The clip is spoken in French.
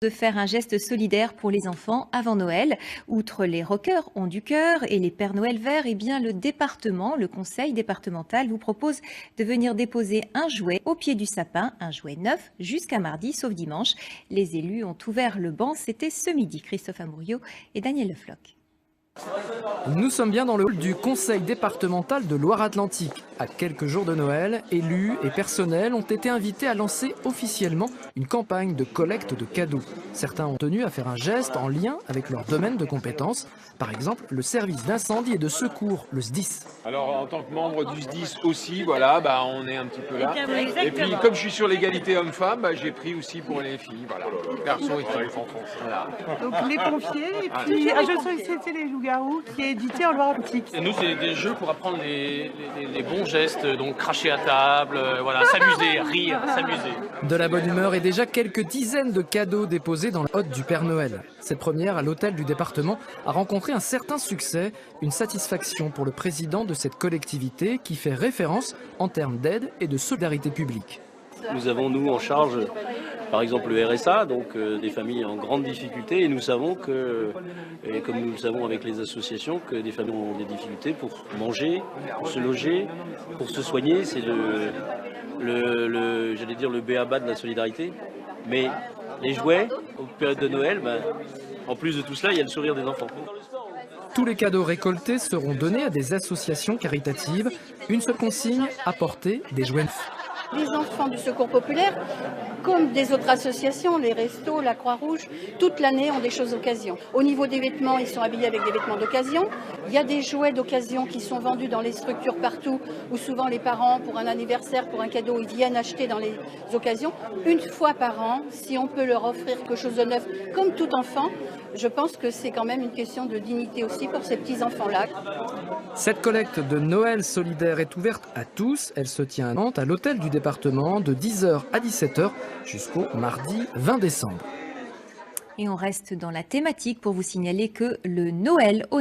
De faire un geste solidaire pour les enfants avant Noël. Outre les rockers ont du cœur et les Pères Noël verts, eh bien le conseil départemental vous propose de venir déposer un jouet au pied du sapin, un jouet neuf jusqu'à mardi, sauf dimanche. Les élus ont ouvert le banc, c'était ce midi. Christophe Amouriot et Daniel Lefloc. Nous sommes bien dans le hall du conseil départemental de Loire-Atlantique. À quelques jours de Noël, élus et personnels ont été invités à lancer officiellement une campagne de collecte de cadeaux. Certains ont tenu à faire un geste en lien avec leur domaine de compétences. Par exemple, le service d'incendie et de secours, le SDIS. Alors en tant que membre du SDIS aussi, voilà, on est un petit peu là. Et puis comme je suis sur l'égalité homme-femme, j'ai pris aussi pour les filles, voilà. Garçons et filles. Voilà. Donc les pompiers et puis un jeu de société les loups-garous qui est édité en Loire-Atlantique. Nous c'est des jeux pour apprendre les bons gestes, donc cracher à table, voilà, s'amuser, rire, s'amuser. De la bonne humeur et déjà quelques dizaines de cadeaux déposés dans la hotte du Père Noël. Cette première à l'hôtel du département a rencontré un certain succès, une satisfaction pour le président de cette collectivité qui fait référence en termes d'aide et de solidarité publique. Nous avons nous en charge par exemple le RSA, donc des familles en grande difficulté, et nous savons que, et comme nous le savons avec les associations, que des familles ont des difficultés pour manger, pour se loger, pour se soigner. C'est j'allais dire le b.a.-ba de la solidarité. Mais les jouets, aux périodes de Noël, en plus de tout cela, il y a le sourire des enfants. Tous les cadeaux récoltés seront donnés à des associations caritatives. Une seule consigne, apporter des jouets neufs. Les enfants du Secours populaire, comme des autres associations, les Restos, la Croix-Rouge, toute l'année ont des choses d'occasion. Au niveau des vêtements, ils sont habillés avec des vêtements d'occasion. Il y a des jouets d'occasion qui sont vendus dans les structures partout, où souvent les parents, pour un anniversaire, pour un cadeau, ils viennent acheter dans les occasions. Une fois par an, si on peut leur offrir quelque chose de neuf, comme tout enfant, je pense que c'est quand même une question de dignité aussi pour ces petits enfants-là. Cette collecte de Noël solidaire est ouverte à tous. Elle se tient à Nantes, à l'hôtel du département, de 10h à 17h jusqu'au mardi 20 décembre. Et on reste dans la thématique pour vous signaler que le Noël au